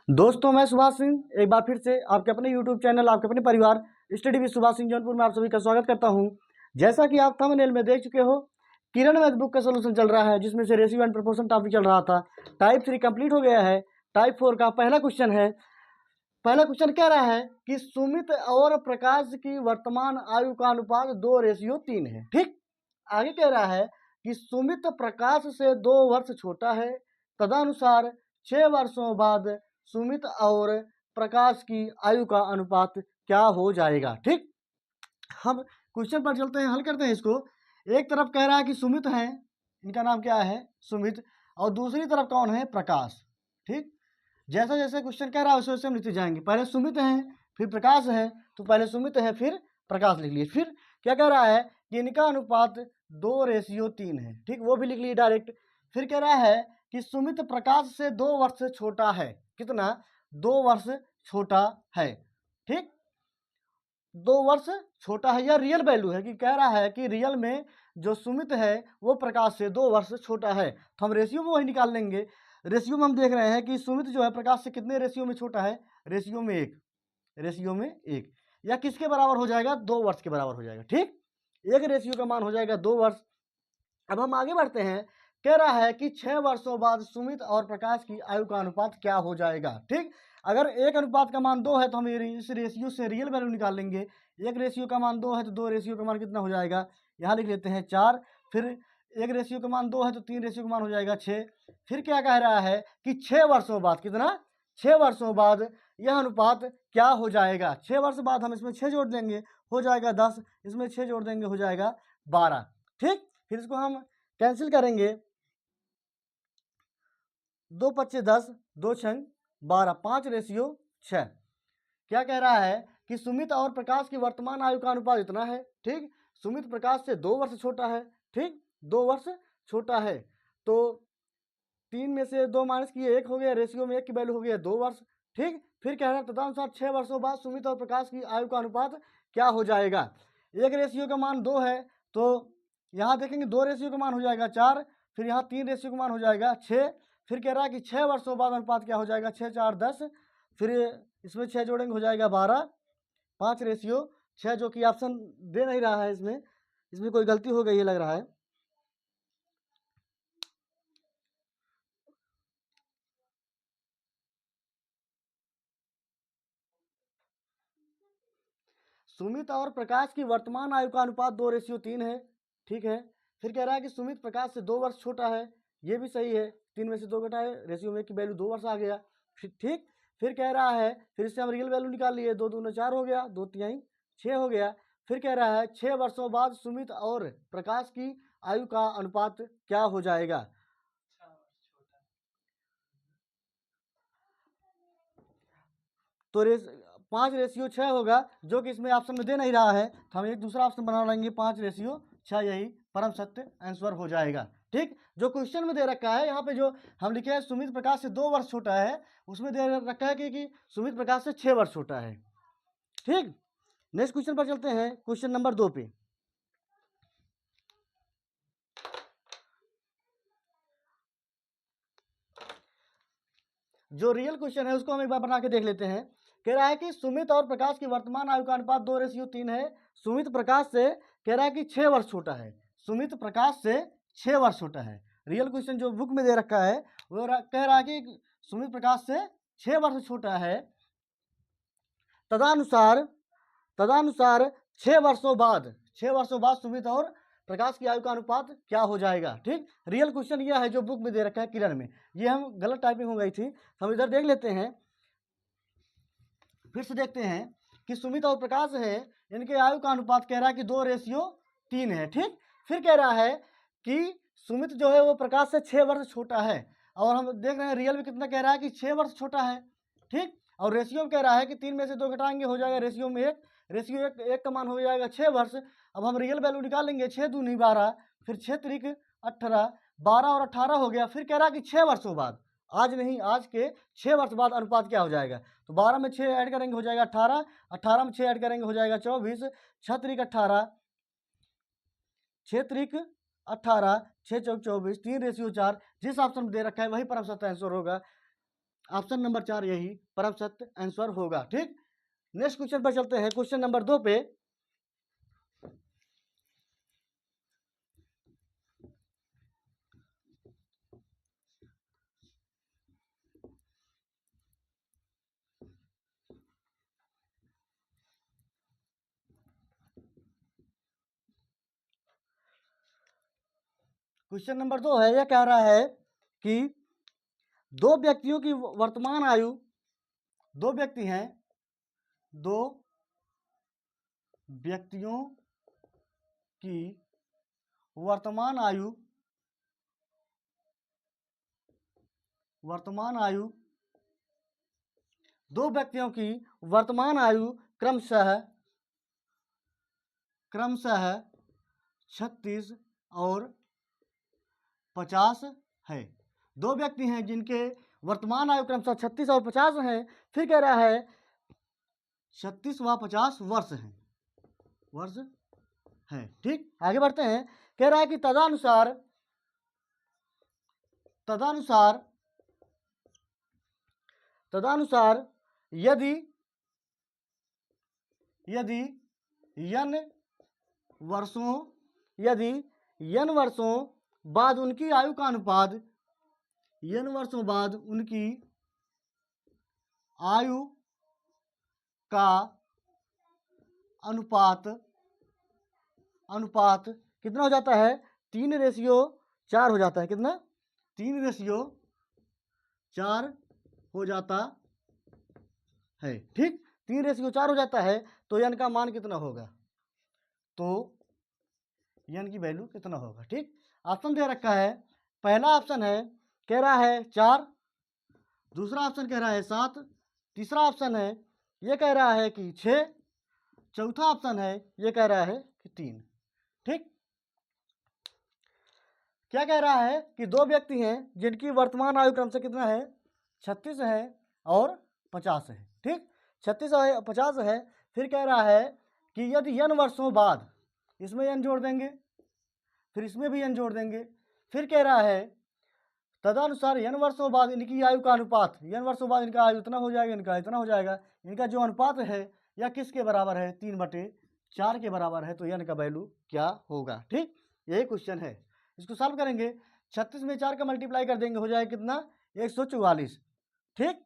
दोस्तों, मैं सुभाष सिंह एक बार फिर से आपके अपने यूट्यूब चैनल, आपके अपने परिवार स्टडी विद सुभाष सिंह जौनपुर में आप सभी का स्वागत करता हूं। जैसा कि आप थंबनेल में देख चुके हो, किरण मैथ बुक का सोल्यूशन चल रहा है, जिसमें से रेशियो एंड प्रोपोर्शन टॉपिक चल रहा था। टाइप 3 कंप्लीट हो गया है। टाइप 4 का पहला क्वेश्चन है। पहला क्वेश्चन कह रहा है कि सुमित और प्रकाश की वर्तमान आयु का अनुपात 2:3 है। ठीक, आगे कह रहा है कि सुमित प्रकाश से 2 वर्ष छोटा है, तदनुसार 6 वर्षों बाद सुमित और प्रकाश की आयु का अनुपात क्या हो जाएगा। ठीक, हम क्वेश्चन पर चलते हैं, हल करते हैं इसको। एक तरफ कह रहा है कि सुमित है, इनका नाम क्या है, सुमित, और दूसरी तरफ कौन है, प्रकाश। ठीक, जैसा जैसे क्वेश्चन कह रहा है वैसे वैसे हम लिखते जाएंगे। पहले सुमित है फिर प्रकाश है, तो पहले सुमित है फिर प्रकाश लिख लिए। फिर क्या कह रहा है कि इनका अनुपात 2:3 है। ठीक, वो भी लिख लिए डायरेक्ट। फिर कह रहा है कि सुमित प्रकाश से 2 वर्ष छोटा है। कितना? 2 वर्ष छोटा है। ठीक, 2 वर्ष छोटा है, यह रियल वैल्यू है कि कह रहा है कि रियल में जो सुमित है वो प्रकाश से 2 वर्ष छोटा है, तो हम रेशियो में वही निकाल लेंगे। रेशियो में हम देख रहे हैं कि सुमित जो है प्रकाश से कितने रेशियो में छोटा है, रेशियो में 1, रेशियो में 1, या किसके बराबर हो जाएगा, 2 वर्ष के बराबर हो जाएगा। ठीक, एक रेशियो का मान हो जाएगा 2 वर्ष। अब हम आगे बढ़ते हैं। कह रहा है कि 6 वर्षों बाद सुमित और प्रकाश की आयु का अनुपात क्या हो जाएगा। ठीक, अगर एक अनुपात का मान 2 है तो हम इस रेशियो से रियल वैल्यू निकाल लेंगे। एक रेशियो का मान 2 है तो 2 रेशियो का मान कितना हो जाएगा, यहाँ लिख लेते हैं 4। फिर एक रेशियो का मान 2 है तो 3 रेशियो का मान हो जाएगा 6। फिर क्या कह रहा है कि 6 वर्षों बाद, कितना, 6 वर्षों बाद यह अनुपात क्या हो जाएगा। 6 वर्ष बाद हम इसमें 6 जोड़ देंगे, हो जाएगा 10, इसमें 6 जोड़ देंगे, हो जाएगा 12। ठीक, फिर इसको हम कैंसिल करेंगे, 2 पच्चे 10, 2 छंग 12, 5:6। क्या कह रहा है कि सुमित और प्रकाश की वर्तमान आयु का अनुपात इतना है। ठीक, सुमित प्रकाश से 2 वर्ष छोटा है। ठीक, 2 वर्ष छोटा है, तो 3 में से 2 माइनस किए 1 हो गया, रेशियो में 1 की वैल्यू हो गया 2 वर्ष। ठीक, फिर कह रहा है तदनुसार 6 वर्षों बाद सुमित और प्रकाश की आयु का अनुपात क्या हो जाएगा। एक रेशियो का मान 2 है, तो यहाँ देखेंगे 2 रेशियो का मान हो जाएगा 4, फिर यहाँ 3 रेशियो का मान हो जाएगा 6। फिर कह रहा है कि 6 वर्षों बाद अनुपात क्या हो जाएगा, 6 4 10, फिर इसमें 6 जोड़ेंगे हो जाएगा 12, 5:6, जो कि ऑप्शन दे नहीं रहा है, इसमें इसमें कोई गलती हो गई है लग रहा है। सुमित और प्रकाश की वर्तमान आयु का अनुपात 2:3 है। ठीक है, फिर कह रहा है कि सुमित प्रकाश से 2 वर्ष छोटा है, ये भी सही है। 3 में से 2 घटाए, रेशियो में 1 की वैल्यू 2 वर्ष आ गया। ठीक, फिर कह रहा है, फिर इससे हम रियल वैल्यू निकाल लिए, 2 दूना 4 हो गया, 2 तिहाई 6 हो गया। फिर कह रहा है 6 वर्षों बाद सुमित और प्रकाश की आयु का अनुपात क्या हो जाएगा। तो 5:6 होगा, जो कि इसमें ऑप्शन में दे नहीं रहा है, तो हम एक दूसरा ऑप्शन बना लेंगे 5:6, यही परम सत्य आंसर हो जाएगा। ठीक, जो क्वेश्चन में दे रखा है यहाँ पे जो हम लिखे हैं सुमित प्रकाश से 2 वर्ष छोटा है, उसमें दे रखा है कि सुमित प्रकाश से 6 वर्ष छोटा है। ठीक, नेक्स्ट क्वेश्चन पर चलते हैं, क्वेश्चन नंबर 2 पे। जो रियल क्वेश्चन है उसको हम एक बार बना के देख लेते हैं। कह रहा है कि सुमित और प्रकाश की वर्तमान आयु का अनुपात 2:3 है। सुमित प्रकाश से कह रहा है कि 6 वर्ष छोटा है। सुमित प्रकाश से 6 वर्ष छोटा है। रियल क्वेश्चन जो बुक में दे रखा है वो कह रहा है कि सुमित प्रकाश से 6 वर्ष छोटा है, तदनुसार 6 वर्षों बाद, 6 वर्षों बाद सुमित और प्रकाश की आयु का अनुपात क्या हो जाएगा। ठीक, रियल क्वेश्चन यह है जो बुक में दे रखा है किरण में, ये हम गलत टाइपिंग हो गई थी, हम इधर देख लेते हैं। फिर से देखते हैं कि सुमित और प्रकाश है, इनके आयु का अनुपात कह रहा है कि 2:3 है। ठीक, फिर कह रहा है कि सुमित जो है वो प्रकाश से 6 वर्ष छोटा है, और हम देख रहे हैं रियल में कितना कह रहा है कि 6 वर्ष छोटा है। ठीक, और रेशियो में कह रहा है कि 3 में से 2 घटाएंगे, हो जाएगा रेशियो में 1, रेशियो 1 का मान हो जाएगा 6 वर्ष। अब हम रियल वैल्यू निकालेंगे, 6 दूनी 12, फिर 6 त्रिक 18, 12 और 18 हो गया। फिर कह रहा है कि 6 वर्षों बाद, आज नहीं, आज के 6 वर्ष बाद अनुपात क्या हो जाएगा। तो 12 में 6 ऐड करेंगे हो जाएगा 18, 18 में 6 ऐड करेंगे हो जाएगा 24, 6 त्रिक 18, 6 त्रिक 18, 6 चौक 24, 3:4, जिस ऑप्शन में दे रखा है वही परम सत्य आंसर होगा। ऑप्शन नंबर 4 यही परम सत्य आंसर होगा। ठीक, नेक्स्ट क्वेश्चन पर चलते हैं, क्वेश्चन नंबर 2 पे। क्वेश्चन नंबर 2 है, यह कह रहा है कि दो व्यक्तियों की वर्तमान आयु, दो व्यक्ति हैं, दो व्यक्तियों की वर्तमान आयु, दो व्यक्तियों की वर्तमान आयु क्रमशः 36 और 50 है। दो व्यक्ति हैं जिनके वर्तमान आयु क्रमशः 36 और 50 है। फिर कह रहा है 36 व 50 वर्ष है। ठीक, आगे बढ़ते हैं। कह रहा है कि तदनुसार यदि n वर्षों बाद उनकी आयु का अनुपात, n वर्षों बाद उनकी आयु का अनुपात कितना हो जाता है? 3:4 हो जाता है। कितना? 3:4 हो जाता है। ठीक, 3:4 हो जाता है। तो n का मान कितना होगा? तो n की वैल्यू कितना होगा? ठीक, ऑप्शन दे रखा है। पहला ऑप्शन है, कह रहा है 4, दूसरा ऑप्शन कह रहा है 7, तीसरा ऑप्शन है ये कह रहा है कि 6, चौथा ऑप्शन है ये कह रहा है कि 3। ठीक, क्या कह रहा है कि दो व्यक्ति हैं जिनकी वर्तमान आयु क्रम से कितना है? 36 है और 50 है। ठीक, 36 और 50 है। फिर कह रहा है कि यदि n वर्षों बाद, इसमें n जोड़ देंगे, फिर इसमें भी n जोड़ देंगे। फिर कह रहा है तदनुसार n वर्षों बाद इनकी आयु का अनुपात, n वर्षों बाद इनका आयु इतना हो जाएगा, इनका इतना हो जाएगा। इनका जो अनुपात है यह किसके बराबर है? 3/4 के बराबर है। तो n का वैल्यू क्या होगा? ठीक, यही क्वेश्चन है। इसको सॉल्व करेंगे। 36 में 4 का मल्टीप्लाई कर देंगे, हो जाएगा कितना? 144। ठीक,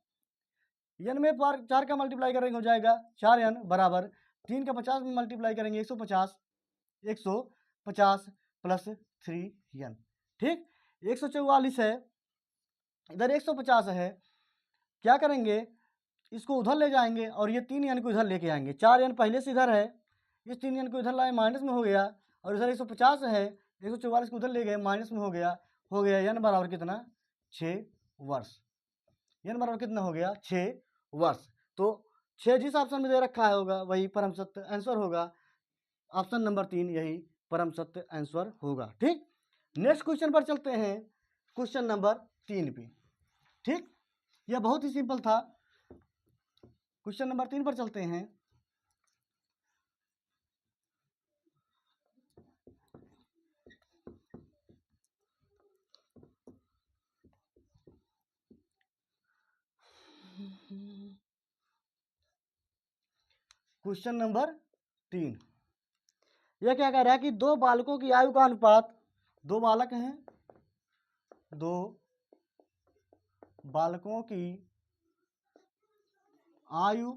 n में 4 का मल्टीप्लाई करेंगे, हो जाएगा 4n बराबर 3 का 50 में मल्टीप्लाई करेंगे 150 प्लस 3n। ठीक, 144 है, इधर 150 है। क्या करेंगे? इसको उधर ले जाएंगे और ये 3n को इधर लेके आएंगे। 4n पहले से इधर है, इस 3n को इधर लाए, माइनस में हो गया। और इधर 150 है, 144 को उधर ले गए, माइनस में हो गया n बराबर कितना? 6 वर्ष। n बराबर कितना हो गया? 6 वर्ष। तो 6 जिस ऑप्शन में दे रखा है होगा वही परम सत्य आंसर होगा। ऑप्शन नंबर 3 यही परम सत्य आंसर होगा। ठीक, नेक्स्ट क्वेश्चन पर चलते हैं, क्वेश्चन नंबर 3 पे। ठीक, यह बहुत ही सिंपल था। क्वेश्चन नंबर 3 पर चलते हैं। क्वेश्चन नंबर 3, यह क्या कह रहा है कि दो बालकों की आयु का अनुपात, दो बालक हैं, दो बालकों की आयु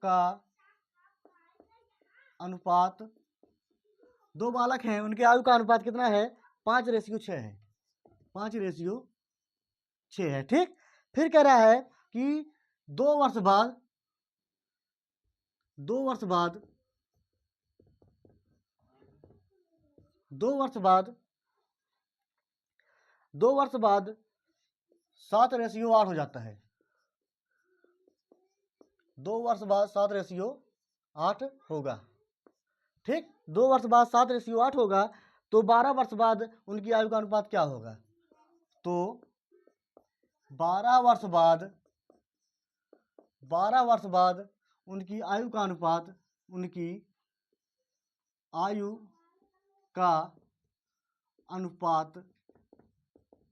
का अनुपात, दो बालक हैं उनके आयु का अनुपात कितना है? 5:6 है। 5:6 है। ठीक, फिर कह रहा है कि 2 वर्ष बाद 2 वर्ष बाद 7:8 हो जाता है। 2 वर्ष बाद 7:8 होगा। ठीक, 2 वर्ष बाद 7:8 होगा। तो 12 वर्ष बाद उनकी आयु का अनुपात क्या होगा? तो 12 वर्ष बाद उनकी आयु का अनुपात, उनकी आयु का अनुपात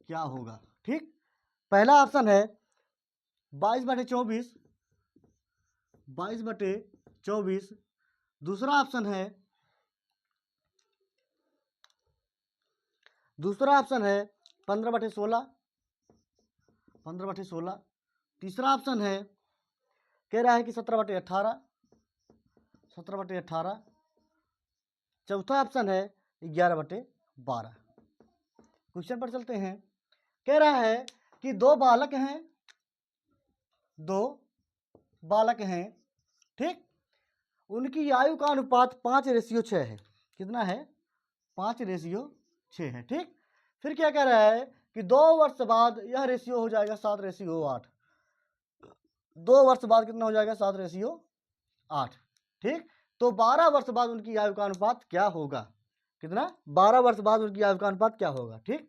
क्या होगा? ठीक, पहला ऑप्शन है 22/24, 22/24। दूसरा ऑप्शन है 15/16, 15/16। तीसरा ऑप्शन है कह रहा है कि 17/18, 17/18। चौथा ऑप्शन है 11/12। क्वेश्चन पर चलते हैं। कह रहा है कि दो बालक हैं, ठीक। उनकी आयु का अनुपात 5:6 है। कितना है? 5:6 है, ठीक। फिर क्या कह रहा है कि 2 वर्ष बाद यह रेशियो हो जाएगा 7:8। 2 वर्ष बाद कितना हो जाएगा? 7:8, ठीक। तो 12 वर्ष बाद उनकी आयु का अनुपात क्या होगा? कितना? 12 वर्ष बाद उनकी आयु का अनुपात क्या होगा, ठीक।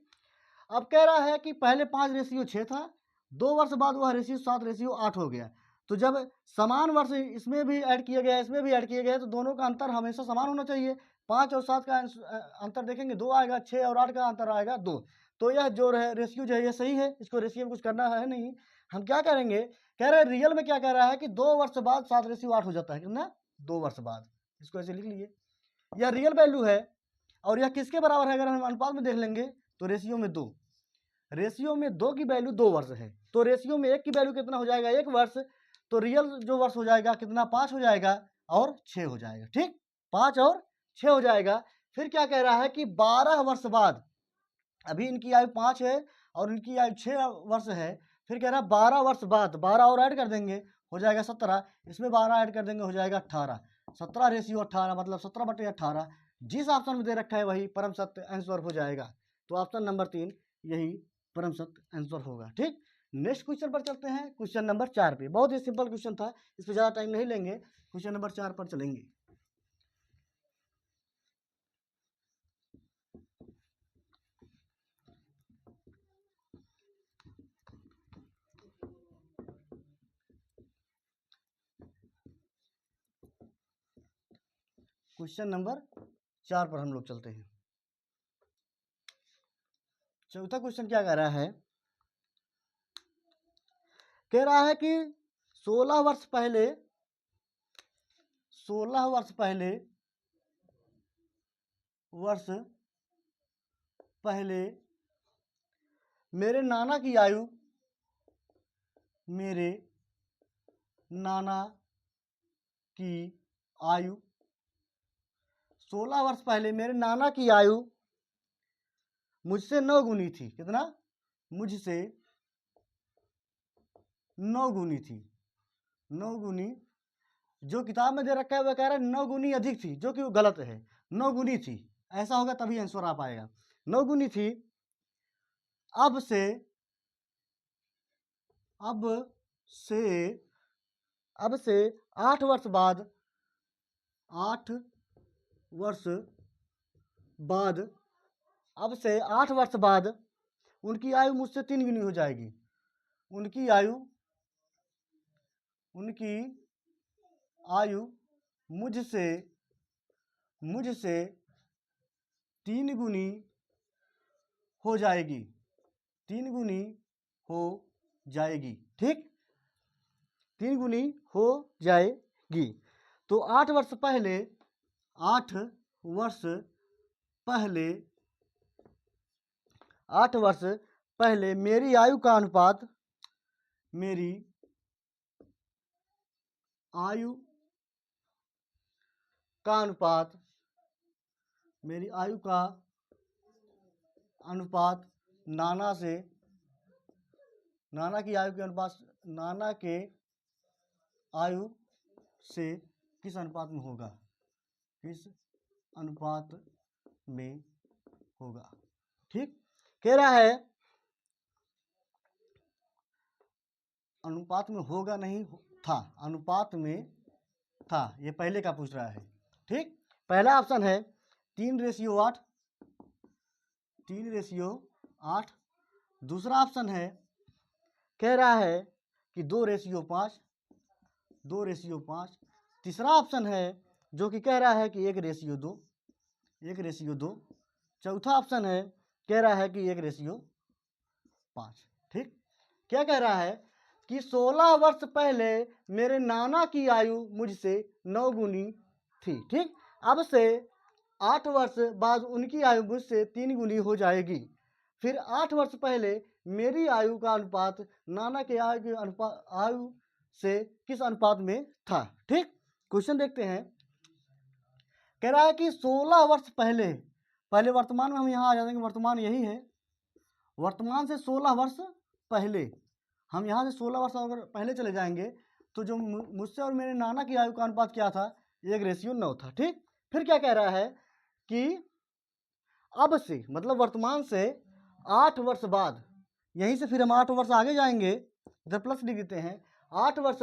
अब कह रहा है कि पहले 5:6 था, 2 वर्ष बाद वह रेशियो 7:8 हो गया। तो जब समान वर्ष इसमें भी ऐड किया गया, इसमें भी ऐड किया गया, तो दोनों का अंतर हमेशा समान होना चाहिए। 5 और 7 का अंतर देखेंगे 2 आएगा, 6 और 8 का अंतर आएगा 2। तो यह जो रेशियो जो है ये सही है, इसको रेशियो में कुछ करना है नहीं। हम क्या करेंगे? कह रहे हैं रियल में क्या कह रहा है कि 2 वर्ष बाद 7:8 हो जाता है। कितना? 2 वर्ष बाद। इसको ऐसे लिख लीजिए, यह रियल वैल्यू है। और यह किसके बराबर है? अगर हम अनुपात में देख लेंगे तो रेशियो में 2, रेशियो में 2 की वैल्यू 2 वर्ष है। तो रेशियो में 1 की वैल्यू कितना हो जाएगा? 1 वर्ष। तो रियल जो वर्ष हो जाएगा कितना? 5 हो जाएगा और 6 हो जाएगा, ठीक। 5 और 6 हो जाएगा। फिर क्या कह रहा है कि 12 वर्ष बाद, अभी इनकी आयु 5 है और इनकी आयु 6 वर्ष है। फिर कह रहा है 12 वर्ष बाद 12 और ऐड कर देंगे, हो जाएगा 17। इसमें 12 ऐड कर देंगे, हो जाएगा 18। 17:18 मतलब 17/18। जिस ऑप्शन में दे रखा है वही परम सत्य आंसर हो जाएगा। तो ऑप्शन नंबर 3 यही परम सत्य आंसर होगा, ठीक। नेक्स्ट क्वेश्चन पर चलते हैं, क्वेश्चन नंबर 4 पे। बहुत ही सिंपल क्वेश्चन था, इस पर ज़्यादा टाइम नहीं लेंगे। क्वेश्चन नंबर 4 पर चलेंगे। क्वेश्चन नंबर 4 पर हम लोग चलते हैं। चौथा क्वेश्चन क्या कह रहा है? कह रहा है कि 16 वर्ष पहले 16 वर्ष पहले मेरे नाना की आयु, मेरे नाना की आयु 16 वर्ष पहले मेरे नाना की आयु मुझसे 9 गुनी थी। कितना? मुझसे 9 गुनी थी। 9 गुनी, जो किताब में दे रखा है वह कह रहा है 9 गुनी अधिक थी, जो कि वो गलत है। 9 गुनी थी, ऐसा होगा तभी आंसर आ पाएगा। 9 गुनी थी। अब से अब से 8 वर्ष बाद 8 वर्ष बाद अब से 8 वर्ष बाद उनकी आयु मुझसे 3 गुनी हो जाएगी। उनकी आयु मुझसे 3 गुनी हो जाएगी। 3 गुनी हो जाएगी, ठीक। 3 गुनी हो जाएगी। तो 8 वर्ष पहले 8 वर्ष पहले मेरी आयु का अनुपात मेरी आयु का अनुपात नाना की आयु के अनुपात नाना के आयु से किस अनुपात में होगा? किस अनुपात में होगा, ठीक। कह रहा है अनुपात में होगा नहीं था, अनुपात में था। ये पहले का पूछ रहा है, ठीक। पहला ऑप्शन है 3:8, 3:8। दूसरा ऑप्शन है कह रहा है कि 2:5, 2:5। तीसरा ऑप्शन है जो कि कह रहा है कि 1:2, 1:2। चौथा ऑप्शन है कह रहा है कि 1:5, ठीक। क्या कह रहा है कि 16 वर्ष पहले मेरे नाना की आयु मुझसे 9 गुनी थी। ठीक, अब से 8 वर्ष बाद उनकी आयु मुझसे 3 गुनी हो जाएगी। फिर 8 वर्ष पहले मेरी आयु का अनुपात नाना के आयु से किस अनुपात में था। ठीक, क्वेश्चन देखते हैं। कह रहा है कि 16 वर्ष पहले, पहले वर्तमान में हम यहाँ आ जाएंगे, वर्तमान यही है। वर्तमान से 16 वर्ष पहले, हम यहाँ से 16 वर्ष अगर पहले चले जाएंगे तो जो मुझसे और मेरे नाना की आयु का अनुपात क्या था, 1:9 था। ठीक, फिर क्या कह रहा है कि अब से, मतलब वर्तमान से 8 वर्ष बाद, यहीं से फिर हम 8 वर्ष आगे जाएंगे, इधर प्लस लिख देते हैं। 8 वर्ष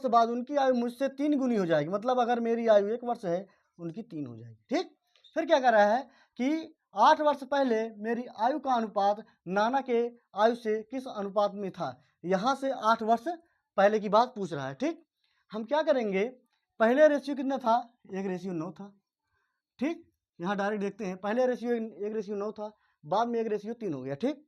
बाद उनकी आयु मुझसे 3 गुनी हो जाएगी, मतलब अगर मेरी आयु 1 वर्ष है उनकी 3 हो जाएगी। ठीक, फिर क्या कर रहा है कि 8 वर्ष पहले मेरी आयु का अनुपात नाना के आयु से किस अनुपात में था। यहाँ से 8 वर्ष पहले की बात पूछ रहा है। ठीक, हम क्या करेंगे, पहले रेशियो कितना था, 1:9 था। ठीक, यहाँ डायरेक्ट देखते हैं, पहले रेशियो 1:9 था, बाद में 1:3 हो गया। ठीक,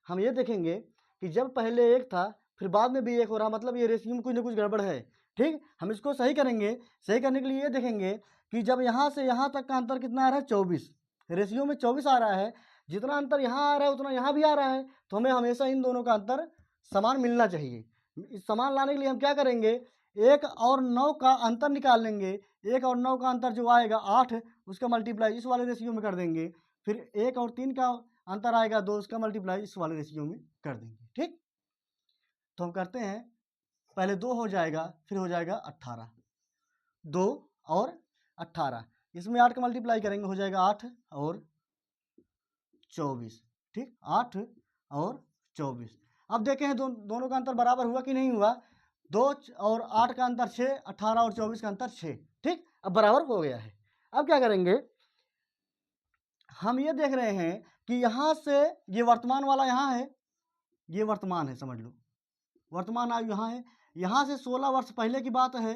हम ये देखेंगे कि जब पहले 1 था फिर बाद में भी 1 हो रहा, मतलब ये रेशियो में कुछ ना कुछ गड़बड़ है। ठीक, हम इसको सही करेंगे। सही करने के लिए ये देखेंगे कि जब यहाँ से यहाँ तक का अंतर कितना आ रहा है, 24, रेशियो में 24 आ रहा है, जितना अंतर यहाँ आ रहा है उतना यहाँ भी आ रहा है, तो हमें हमेशा इन दोनों का अंतर समान मिलना चाहिए। इस समान लाने के लिए हम क्या करेंगे, 1 और 9 का अंतर निकाल लेंगे। 1 और 9 का अंतर जो आएगा 8, उसका मल्टीप्लाई इस वाले रेशियो में कर देंगे। फिर 1 और 3 का अंतर आएगा 2, उसका मल्टीप्लाई इस वाले रेशियो में कर देंगे। ठीक, तो हम करते हैं, पहले 2 हो जाएगा, फिर हो जाएगा 18, 2 और 18, इसमें 8 का मल्टीप्लाई करेंगे, हो जाएगा 8 और 24। ठीक, 8 और 24। अब देखें हैं दोनों का अंतर बराबर हुआ कि नहीं हुआ। 2 और 8 का अंतर 6, 18 और 24 का अंतर 6। ठीक, अब बराबर हो गया है। अब क्या करेंगे, हम ये देख रहे हैं कि यहाँ से ये वर्तमान वाला यहाँ है, ये वर्तमान है, समझ लो वर्तमान आयु यहाँ है। यहाँ से 16 वर्ष पहले की बात है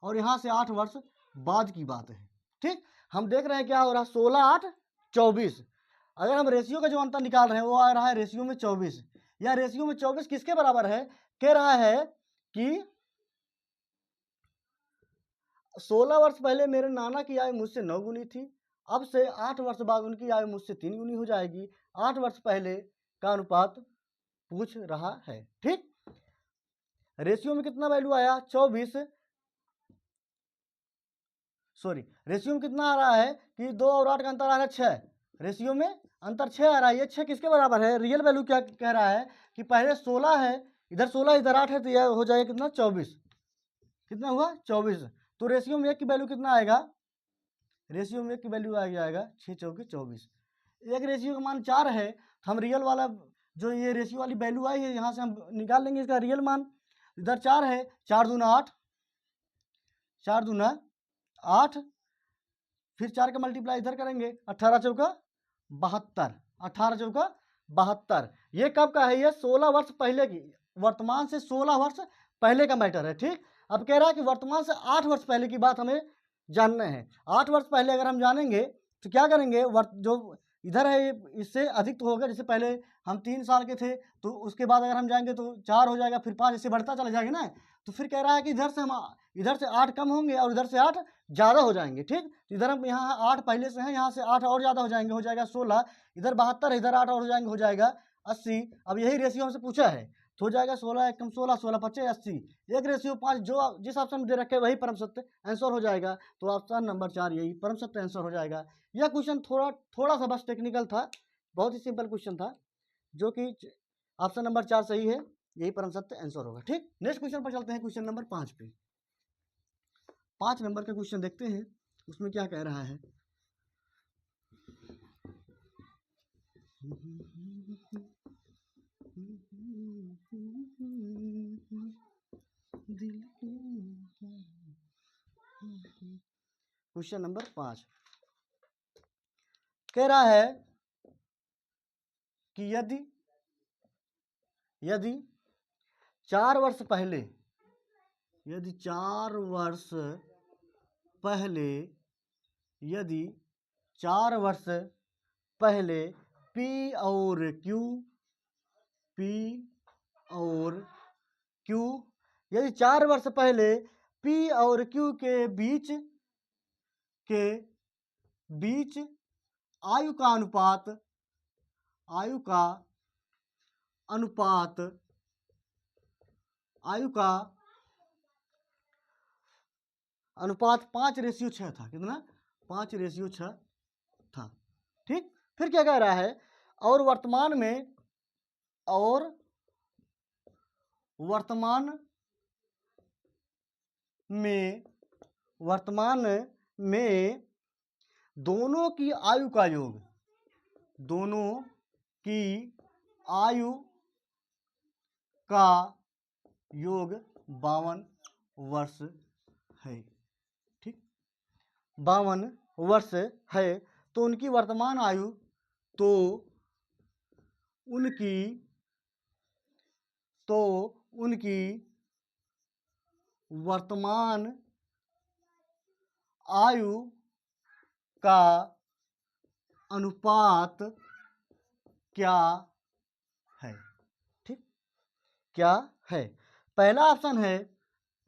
और यहाँ से 8 वर्ष बाद की बात है। ठीक, हम देख रहे हैं क्या हो रहा है, 16, 8, 24। अगर हम रेशियो का जो अंतर निकाल रहे हैं वो आ रहा है रेशियो में 24। या रेशियो में 24 किसके बराबर है, कह रहा है कि 16 वर्ष पहले मेरे नाना की आयु मुझसे 9 गुनी थी, अब से 8 वर्ष बाद उनकी आयु मुझसे 3 गुनी हो जाएगी। 8 वर्ष पहले का अनुपात पूछ रहा है। ठीक, रेशियो में कितना वैल्यू आया, 24, सॉरी रेशियो में कितना आ रहा है कि 2 और 8 का अंतर आ रहा है 6, रेशियो में अंतर 6 आ रहा है। ये 6 किसके बराबर है, रियल वैल्यू क्या कह रहा है कि पहले 16 है, इधर 16 इधर 8 है, तो यह हो जाएगा कितना, 24। कितना हुआ, 24। तो रेशियो में 1 की वैल्यू कितना आएगा, रेशियो में 1 की वैल्यू आ जाएगा 6 चौके 24। एक रेशियो का मान 4 है, तो हम रियल वाला जो ये रेशियो वाली वैल्यू आई है यहाँ से हम निकाल लेंगे इसका रियल मान। इधर 4 है, 4 दूना 8, 4 दूना 8, फिर 4 का मल्टीप्लाई इधर करेंगे, 18 चौका 72, 18 चौका 72। ये कब का है, ये 16 वर्ष पहले की, वर्तमान से 16 वर्ष पहले का मैटर है। ठीक, अब कह रहा है कि वर्तमान से 8 वर्ष पहले की बात हमें जानना है। 8 वर्ष पहले अगर हम जानेंगे तो क्या करेंगे, जो इधर है इससे अधिक तो होगा, जैसे पहले हम 3 साल के थे तो उसके बाद अगर हम जाएंगे तो 4 हो जाएगा, फिर 5, ऐसे बढ़ता चला जाएगा ना। तो फिर कह रहा है कि इधर से 8 कम होंगे और इधर से 8 ज़्यादा हो जाएंगे। ठीक, तो इधर हम यहाँ 8 पहले से हैं, यहाँ से 8 और ज़्यादा हो जाएंगे, हो जाएगा 16, इधर 72 है, इधर 8 और हो जाएंगे, हो जाएगा 80। अब यही रेशियो हमसे पूछा है, तो हो जाएगा 16 एकम 16, 16 पच्चे 80, 1:5, जो जिस ऑप्शन में दे रखे वही परम सत्य आंसर हो जाएगा। तो ऑप्शन नंबर 4 यही परम सत्य आंसर हो जाएगा। यह क्वेश्चन थोड़ा सा बस टेक्निकल था, बहुत ही सिंपल क्वेश्चन था, जो कि ऑप्शन नंबर 4 सही है, यही परम सत्य आंसर होगा। ठीक, नेक्स्ट क्वेश्चन पर चलते हैं, क्वेश्चन नंबर 5 पे। 5 नंबर का क्वेश्चन देखते हैं, उसमें क्या कह रहा है। क्वेश्चन नंबर 5 कह रहा है कि यदि 4 वर्ष पहले, यदि 4 वर्ष पहले P और Q P और Q, यदि 4 वर्ष पहले P और Q के बीच आयु का अनुपात 5:6 था। कितना? 5:6 था। ठीक, फिर क्या कह रहा है, और वर्तमान में दोनों की आयु का योग 52 वर्ष है। ठीक, 52 वर्ष है, तो उनकी वर्तमान आयु वर्तमान आयु का अनुपात क्या है? ठीक, क्या है? पहला ऑप्शन है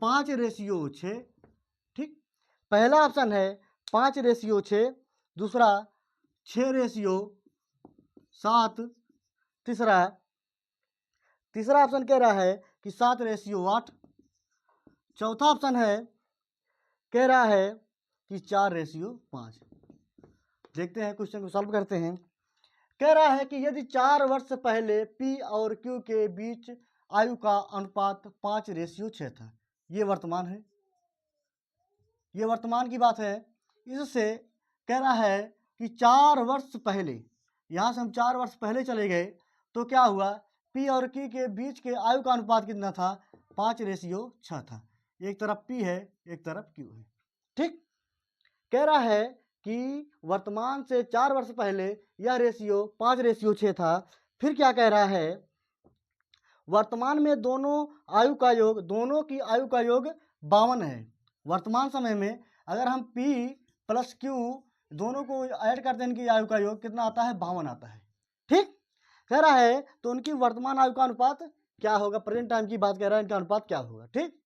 5:6। ठीक, पहला ऑप्शन है 5:6, दूसरा 6:7, तीसरा ऑप्शन कह रहा है कि 7:8, चौथा ऑप्शन है कह रहा है कि 4:5। देखते हैं, क्वेश्चन को सॉल्व करते हैं। कह रहा है कि यदि 4 वर्ष पहले P और Q के बीच आयु का अनुपात 5:6 था, ये वर्तमान है, ये वर्तमान की बात है। इससे कह रहा है कि 4 वर्ष पहले, यहाँ से हम 4 वर्ष पहले चले गए तो क्या हुआ, P और Q के बीच के आयु का अनुपात कितना था? 5:6 था। एक तरफ P है, एक तरफ Q है। ठीक, कह रहा है कि वर्तमान से 4 वर्ष पहले यह रेशियो 5:6 था। फिर क्या कह रहा है, वर्तमान में दोनों की आयु का योग 52 है। वर्तमान समय में अगर हम P प्लस Q दोनों को ऐड करते हैं, इनकी आयु का योग कितना आता है? 52 आता है। ठीक, कह रहा है तो उनकी वर्तमान आयु का अनुपात क्या होगा? प्रेजेंट टाइम की बात कर रहा है, इनका अनुपात क्या होगा? ठीक,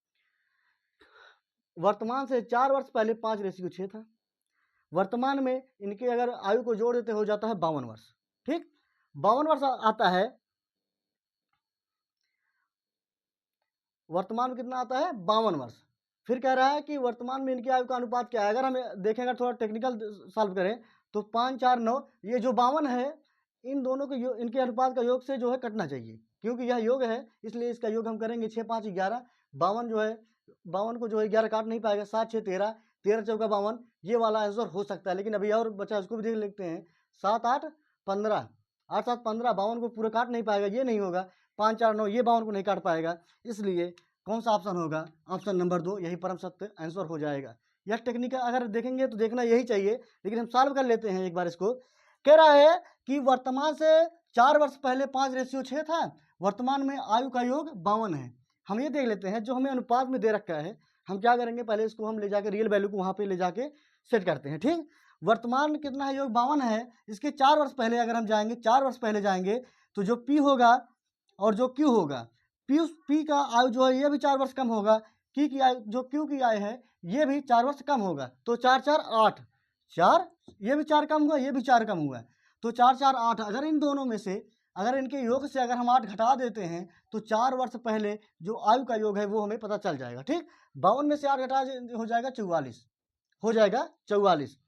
वर्तमान से 4 वर्ष पहले 5:6 था, वर्तमान में इनके अगर आयु को जोड़ देते हो जाता है 52 वर्ष। ठीक, 52 वर्ष आता है, वर्तमान में कितना आता है? 52 वर्ष। फिर कह रहा है कि वर्तमान में इनकी आयु का अनुपात क्या है? अगर हम देखेंगे, थोड़ा टेक्निकल सॉल्व करें तो 5, 4, 9, ये जो 52 है, इन दोनों के इनके अनुपात का योग से जो है कटना चाहिए, क्योंकि यह योग है, इसलिए इसका योग हम करेंगे 6, 5, 11। 52 जो है, 52 को जो है 11 काट नहीं पाएगा, 7, 6, 13, 13 चौका 52, ये वाला आंसर हो सकता है। लेकिन अभी और बचा, उसको भी देख लेते हैं। 7, 8, 15, 8, 7, 15, 52 को पूरा काट नहीं पाएगा, ये नहीं होगा। 5, 4, 9, ये 52 को नहीं काट पाएगा, इसलिए कौन सा ऑप्शन होगा? ऑप्शन नंबर 2, यही परम सत्य आंसर हो जाएगा। यह टेक्निकल अगर देखेंगे तो देखना यही चाहिए, लेकिन हम सॉल्व कर लेते हैं एक बार इसको। कह रहा है कि वर्तमान से 4 वर्ष पहले 5:6 था, वर्तमान में आयु का योग 52 है। हम ये देख लेते हैं, जो हमें अनुपात में दे रखा है, हम क्या करेंगे, पहले इसको हम ले जाके रियल वैल्यू को वहाँ पे ले जाके सेट करते हैं। ठीक, वर्तमान कितना है? योग 52 है। इसके 4 वर्ष पहले अगर हम जाएंगे, 4 वर्ष पहले जाएंगे तो जो P होगा और जो Q होगा, P का आयु जो है ये भी 4 वर्ष कम होगा, Q की आयु है ये भी 4 वर्ष कम होगा। तो 4, 4, 8, 4, ये भी 4 कम हुआ, ये भी 4 कम हुआ, तो 4, 4, 8। अगर इन दोनों में से, अगर इनके योग से अगर हम 8 घटा देते हैं तो 4 वर्ष पहले जो आयु का योग है वो हमें पता चल जाएगा। ठीक, 52 में से 8 घटा हो जाएगा 44, हो जाएगा 44।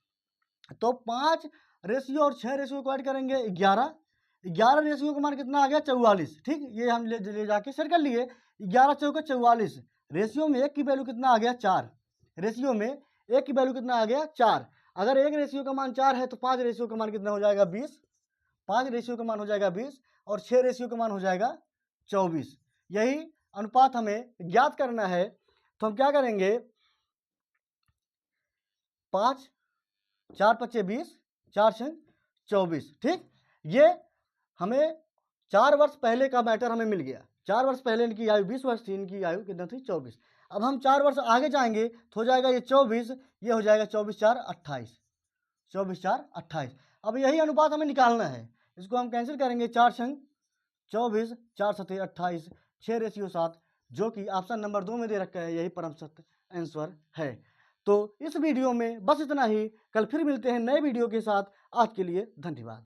तो 5 रेशियो और 6 रेशियो को ऐड करेंगे 11 रेशियो का मान कितना आ गया? 44। ठीक, ये हम ले जाके सेट कर लिए। 11 चौका 44, रेशियो में 1 की वैल्यू कितना आ गया? 4। रेशियो में 1 की वैल्यू कितना आ गया? 4। अगर 1 रेशियो का मान 4 है तो 5 रेशियो का मान कितना हो जाएगा? 20। 5 रेशियो का मान हो जाएगा 20 और 6 रेशियो का मान हो जाएगा 24। यही अनुपात हमें ज्ञात करना है, तो हम क्या करेंगे, 5, 4, 5, 20, 4, 6, 24। ठीक, ये हमें 4 वर्ष पहले का मैटर हमें मिल गया। 4 वर्ष पहले इनकी आयु 20 वर्ष थी, इनकी आयु कितना थी? 24। अब हम 4 वर्ष आगे जाएंगे तो हो जाएगा ये 24, ये हो जाएगा 24, 4, 28, 24, 4, 28। अब यही अनुपात हमें निकालना है, इसको हम कैंसिल करेंगे। 4, 6, 24 4 सतह 28 6:7, जो कि ऑप्शन नंबर 2 में दे रखा है, यही परम सत्य आंसर है। तो इस वीडियो में बस इतना ही। कल फिर मिलते हैं नए वीडियो के साथ। आज के लिए धन्यवाद।